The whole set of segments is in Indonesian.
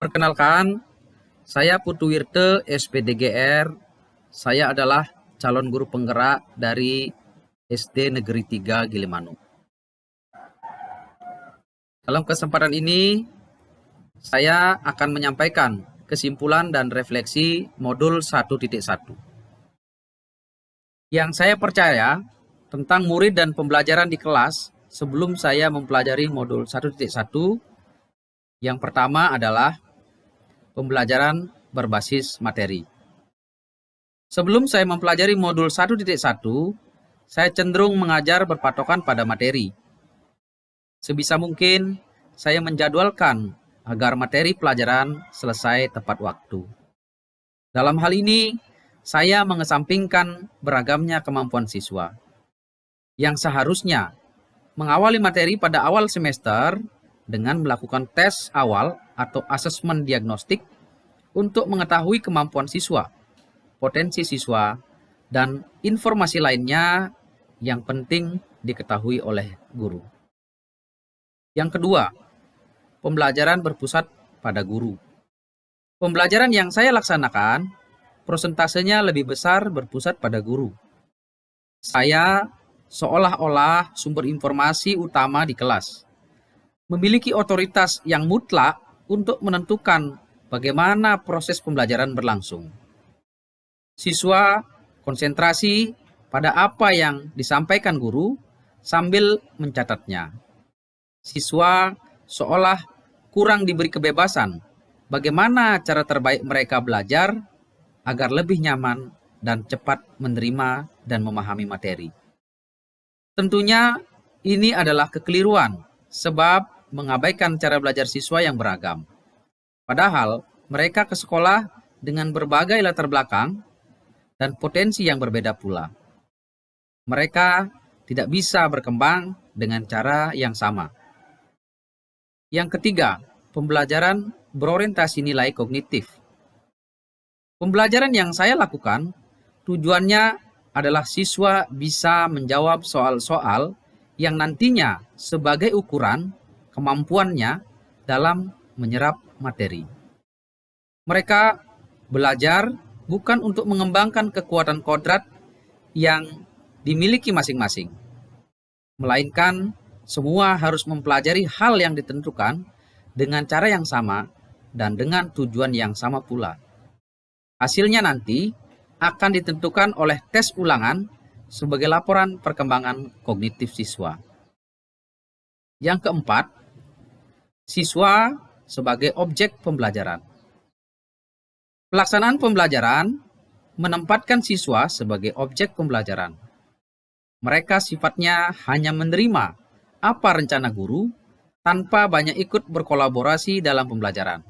Perkenalkan, saya Putu Wirte, SPDGR. Saya adalah calon guru penggerak dari SD Negeri 3 Gilimanuk. Dalam kesempatan ini, saya akan menyampaikan kesimpulan dan refleksi modul 1.1. Yang saya percaya tentang murid dan pembelajaran di kelas sebelum saya mempelajari modul 1.1, yang pertama adalah pembelajaran berbasis materi. Sebelum saya mempelajari modul 1.1, saya cenderung mengajar berpatokan pada materi. Sebisa mungkin, saya menjadwalkan agar materi pelajaran selesai tepat waktu. Dalam hal ini, saya mengesampingkan beragamnya kemampuan siswa, yang seharusnya mengawali materi pada awal semester dengan melakukan tes awal atau asesmen diagnostik untuk mengetahui kemampuan siswa, potensi siswa, dan informasi lainnya yang penting diketahui oleh guru. Yang kedua, pembelajaran berpusat pada guru. Pembelajaran yang saya laksanakan, prosentasenya lebih besar berpusat pada guru. Saya seolah-olah sumber informasi utama di kelas, memiliki otoritas yang mutlak untuk menentukan bagaimana proses pembelajaran berlangsung. Siswa konsentrasi pada apa yang disampaikan guru sambil mencatatnya. Siswa seolah kurang diberi kebebasan bagaimana cara terbaik mereka belajar agar lebih nyaman dan cepat menerima dan memahami materi. Tentunya ini adalah kekeliruan sebab mengabaikan cara belajar siswa yang beragam. Padahal mereka ke sekolah dengan berbagai latar belakang dan potensi yang berbeda pula. Mereka tidak bisa berkembang dengan cara yang sama. Yang ketiga, pembelajaran berorientasi nilai kognitif. Pembelajaran yang saya lakukan, tujuannya adalah siswa bisa menjawab soal-soal yang nantinya sebagai ukuran kemampuannya dalam menyerap materi. Mereka belajar bukan untuk mengembangkan kekuatan kodrat yang dimiliki masing-masing, melainkan semua harus mempelajari hal yang ditentukan dengan cara yang sama dan dengan tujuan yang sama pula. Hasilnya nanti akan ditentukan oleh tes ulangan sebagai laporan perkembangan kognitif siswa. Yang keempat, siswa sebagai objek pembelajaran. Pelaksanaan pembelajaran menempatkan siswa sebagai objek pembelajaran. Mereka sifatnya hanya menerima apa rencana guru tanpa banyak ikut berkolaborasi dalam pembelajaran.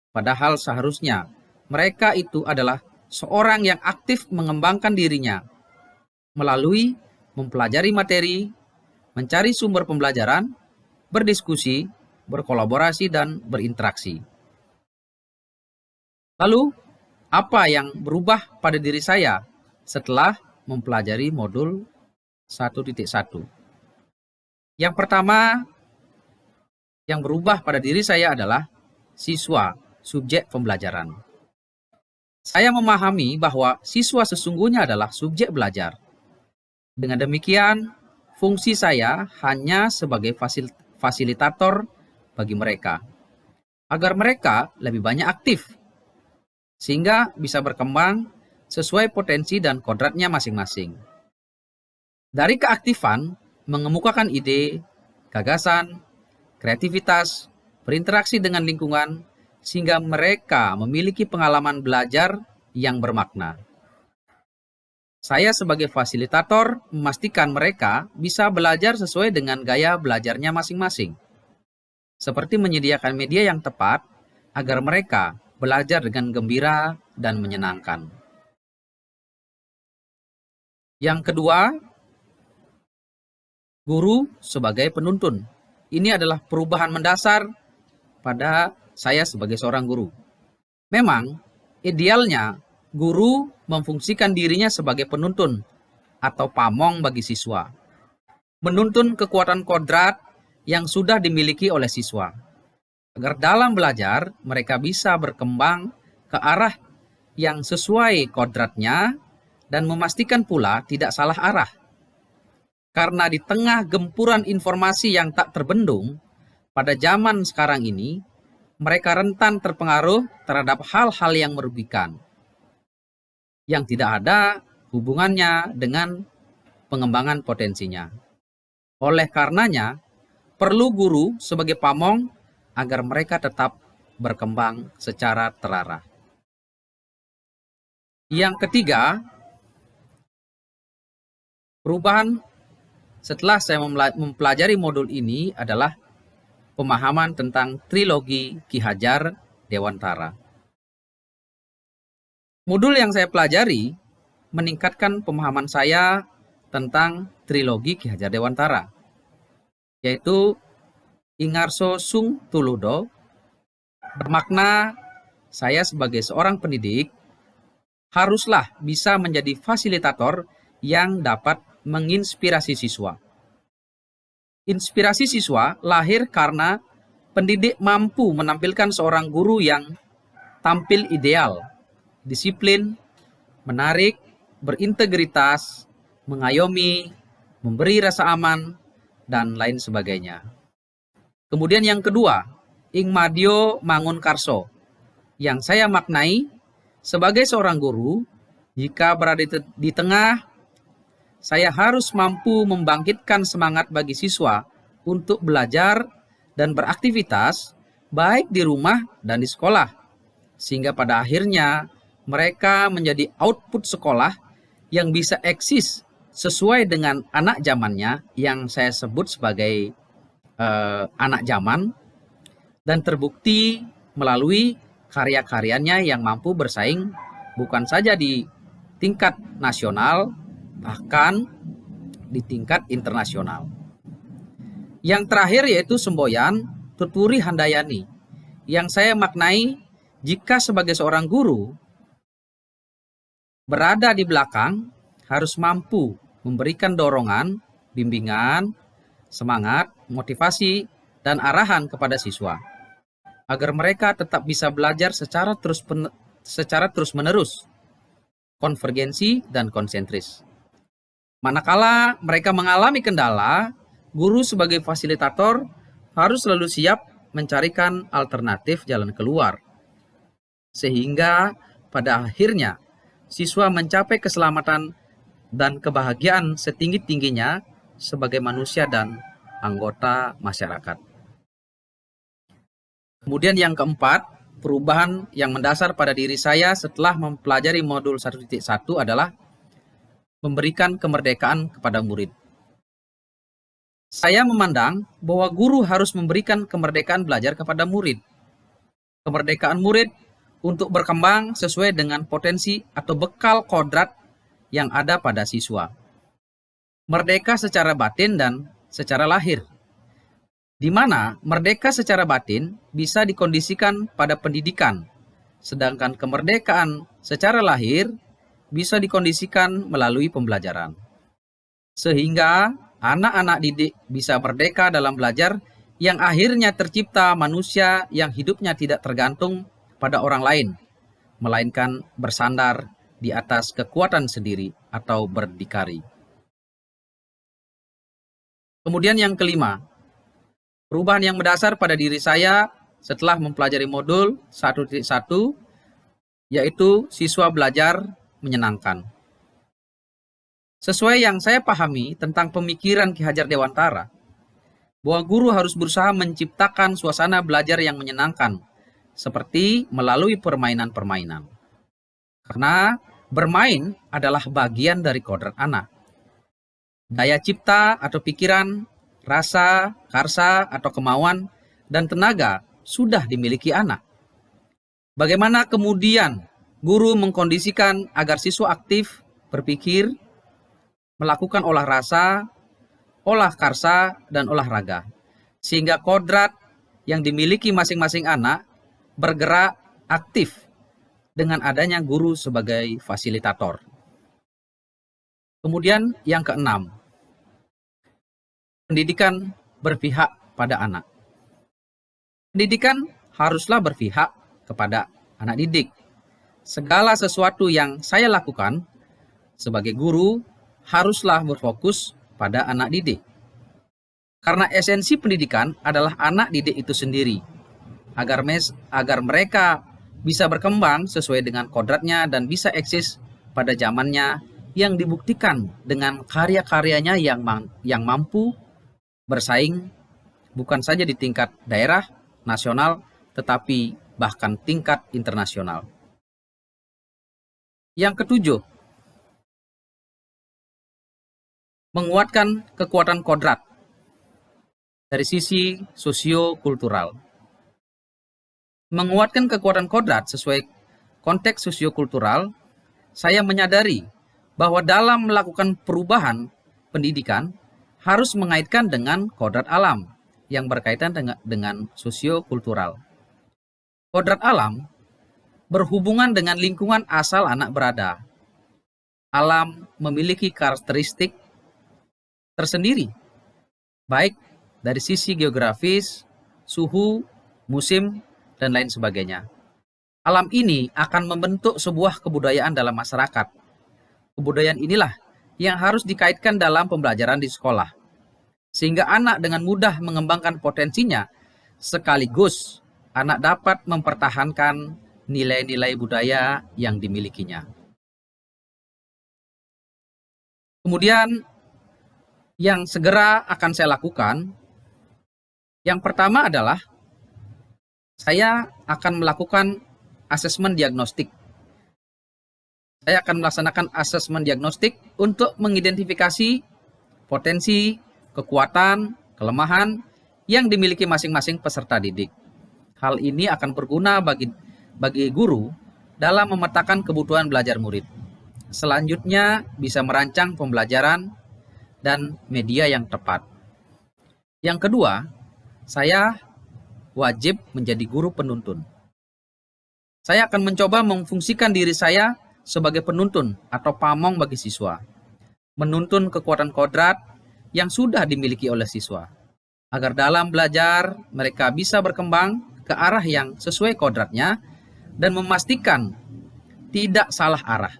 Padahal seharusnya mereka itu adalah seorang yang aktif mengembangkan dirinya melalui mempelajari materi, mencari sumber pembelajaran, berdiskusi, berkolaborasi, dan berinteraksi. Lalu, apa yang berubah pada diri saya setelah mempelajari modul 1.1? Yang pertama, yang berubah pada diri saya adalah siswa, subjek pembelajaran. Saya memahami bahwa siswa sesungguhnya adalah subjek belajar. Dengan demikian, fungsi saya hanya sebagai fasilitator bagi mereka, agar mereka lebih banyak aktif, sehingga bisa berkembang sesuai potensi dan kodratnya masing-masing. Dari keaktifan, mengemukakan ide, gagasan, kreativitas, berinteraksi dengan lingkungan, sehingga mereka memiliki pengalaman belajar yang bermakna. Saya sebagai fasilitator memastikan mereka bisa belajar sesuai dengan gaya belajarnya masing-masing, seperti menyediakan media yang tepat agar mereka belajar dengan gembira dan menyenangkan. Yang kedua, guru sebagai penuntun. Ini adalah perubahan mendasar pada saya sebagai seorang guru. Memang, idealnya guru memfungsikan dirinya sebagai penuntun atau pamong bagi siswa, menuntun kekuatan kodrat yang sudah dimiliki oleh siswa. agar dalam belajar mereka bisa berkembang ke arah yang sesuai kodratnya dan memastikan pula tidak salah arah. Karena di tengah gempuran informasi yang tak terbendung, pada zaman sekarang ini, mereka rentan terpengaruh terhadap hal-hal yang merugikan, yang tidak ada hubungannya dengan pengembangan potensinya. Oleh karenanya, perlu guru sebagai pamong agar mereka tetap berkembang secara terarah. Yang ketiga, perubahan setelah saya mempelajari modul ini adalah pemahaman tentang trilogi Ki Hajar Dewantara. Modul yang saya pelajari meningkatkan pemahaman saya tentang trilogi Ki Hajar Dewantara, yaitu Ingarso Sung Tuludo, bermakna saya sebagai seorang pendidik haruslah bisa menjadi fasilitator yang dapat menginspirasi siswa. Inspirasi siswa lahir karena pendidik mampu menampilkan seorang guru yang tampil ideal, disiplin, menarik, berintegritas, mengayomi, memberi rasa aman, dan lain sebagainya. Kemudian yang kedua, Ingmadio Mangunkarso, yang saya maknai sebagai seorang guru, jika berada di tengah, saya harus mampu membangkitkan semangat bagi siswa untuk belajar dan beraktivitas baik di rumah dan di sekolah, sehingga pada akhirnya mereka menjadi output sekolah yang bisa eksis sesuai dengan anak zamannya yang saya sebut sebagai anak zaman, dan terbukti melalui karya-karyanya yang mampu bersaing bukan saja di tingkat nasional, bahkan di tingkat internasional. Yang terakhir yaitu semboyan Tuturi Handayani, yang saya maknai jika sebagai seorang guru berada di belakang harus mampu memberikan dorongan, bimbingan, semangat, motivasi, dan arahan kepada siswa agar mereka tetap bisa belajar secara terus-menerus, konvergensi, dan konsentris. Manakala mereka mengalami kendala, guru sebagai fasilitator harus selalu siap mencarikan alternatif jalan keluar, sehingga pada akhirnya siswa mencapai keselamatan dan kebahagiaan setinggi-tingginya sebagai manusia dan anggota masyarakat. Kemudian yang keempat, perubahan yang mendasar pada diri saya setelah mempelajari modul 1.1 adalah memberikan kemerdekaan kepada murid. Saya memandang bahwa guru harus memberikan kemerdekaan belajar kepada murid. Kemerdekaan murid untuk berkembang sesuai dengan potensi atau bekal kodrat yang ada pada siswa. Merdeka secara batin dan secara lahir, di mana merdeka secara batin bisa dikondisikan pada pendidikan, sedangkan kemerdekaan secara lahir bisa dikondisikan melalui pembelajaran. Sehingga anak-anak didik bisa merdeka dalam belajar yang akhirnya tercipta manusia yang hidupnya tidak tergantung pada orang lain, melainkan bersandar di atas kekuatan sendiri atau berdikari. Kemudian yang kelima, perubahan yang mendasar pada diri saya setelah mempelajari modul 1.1 yaitu siswa belajar menyenangkan. Sesuai yang saya pahami tentang pemikiran Ki Hajar Dewantara, bahwa guru harus berusaha menciptakan suasana belajar yang menyenangkan, seperti melalui permainan-permainan. Karena bermain adalah bagian dari kodrat anak. Daya cipta atau pikiran, rasa, karsa atau kemauan, dan tenaga sudah dimiliki anak. Bagaimana kemudian guru mengkondisikan agar siswa aktif berpikir, melakukan olah rasa, olah karsa, dan olahraga, sehingga kodrat yang dimiliki masing-masing anak bergerak aktif dengan adanya guru sebagai fasilitator. Kemudian yang keenam, pendidikan berpihak pada anak. Pendidikan haruslah berpihak kepada anak didik. Segala sesuatu yang saya lakukan sebagai guru haruslah berfokus pada anak didik. Karena esensi pendidikan adalah anak didik itu sendiri, agar mereka bisa berkembang sesuai dengan kodratnya dan bisa eksis pada zamannya, yang dibuktikan dengan karya-karyanya yang mampu bersaing bukan saja di tingkat daerah, nasional, tetapi bahkan tingkat internasional. Yang ketujuh, menguatkan kekuatan kodrat dari sisi sosiokultural. Menguatkan kekuatan kodrat sesuai konteks sosiokultural, saya menyadari bahwa dalam melakukan perubahan pendidikan harus mengaitkan dengan kodrat alam yang berkaitan dengan sosiokultural. Kodrat alam berhubungan dengan lingkungan asal anak berada. Alam memiliki karakteristik tersendiri, baik dari sisi geografis, suhu, musim, dan lain sebagainya. Alam ini akan membentuk sebuah kebudayaan dalam masyarakat. Kebudayaan inilah yang harus dikaitkan dalam pembelajaran di sekolah, sehingga anak dengan mudah mengembangkan potensinya, sekaligus anak dapat mempertahankan nilai-nilai budaya yang dimilikinya. Kemudian yang segera akan saya lakukan, yang pertama adalah saya akan melakukan asesmen diagnostik. Saya akan melaksanakan asesmen diagnostik untuk mengidentifikasi potensi, kekuatan, kelemahan yang dimiliki masing-masing peserta didik. Hal ini akan berguna bagi guru dalam memetakan kebutuhan belajar murid. Selanjutnya bisa merancang pembelajaran dan media yang tepat. Yang kedua, saya wajib menjadi guru penuntun. Saya akan mencoba memfungsikan diri saya sebagai penuntun atau pamong bagi siswa, menuntun kekuatan kodrat yang sudah dimiliki oleh siswa, agar dalam belajar mereka bisa berkembang ke arah yang sesuai kodratnya dan memastikan tidak salah arah.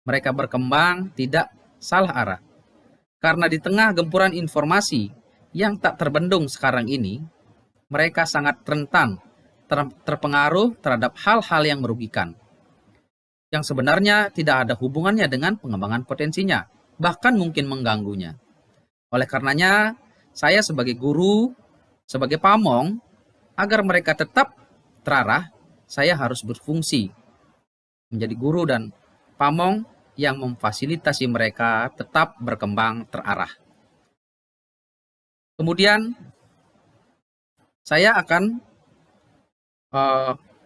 Mereka berkembang tidak salah arah. Karena di tengah gempuran informasi yang tak terbendung sekarang ini, mereka sangat rentan terpengaruh terhadap hal-hal yang merugikan, yang sebenarnya tidak ada hubungannya dengan pengembangan potensinya, bahkan mungkin mengganggunya. Oleh karenanya, saya sebagai guru, sebagai pamong, agar mereka tetap terarah, saya harus berfungsi menjadi guru dan pamong yang memfasilitasi mereka tetap berkembang terarah. Kemudian, saya akan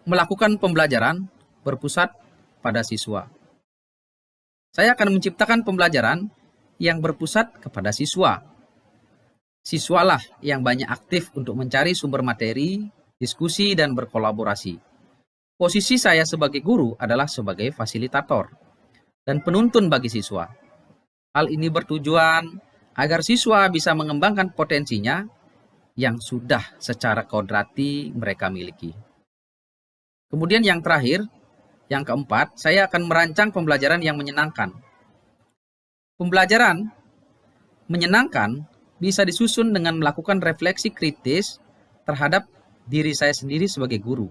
melakukan pembelajaran berpusat pada siswa. Saya akan menciptakan pembelajaran yang berpusat kepada siswa. Siswalah yang banyak aktif untuk mencari sumber materi, diskusi, dan berkolaborasi. Posisi saya sebagai guru adalah sebagai fasilitator dan penuntun bagi siswa. Hal ini bertujuan agar siswa bisa mengembangkan potensinya yang sudah secara kodrati mereka miliki. Kemudian yang terakhir, yang keempat, saya akan merancang pembelajaran yang menyenangkan. Pembelajaran menyenangkan bisa disusun dengan melakukan refleksi kritis terhadap diri saya sendiri sebagai guru,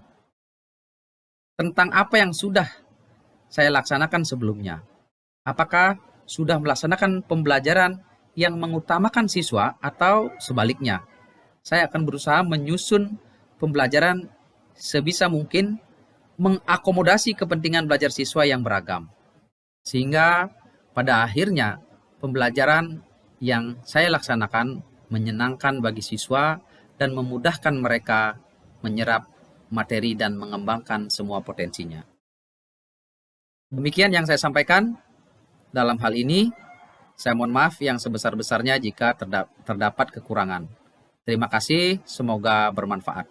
tentang apa yang sudah saya laksanakan sebelumnya. Apakah sudah melaksanakan pembelajaran yang mengutamakan siswa atau sebaliknya? Saya akan berusaha menyusun pembelajaran sebisa mungkin mengakomodasi kepentingan belajar siswa yang beragam, sehingga pada akhirnya pembelajaran yang saya laksanakan menyenangkan bagi siswa dan memudahkan mereka menyerap materi dan mengembangkan semua potensinya. Demikian yang saya sampaikan dalam hal ini. Saya mohon maaf yang sebesar-besarnya jika terdapat kekurangan. Terima kasih, semoga bermanfaat.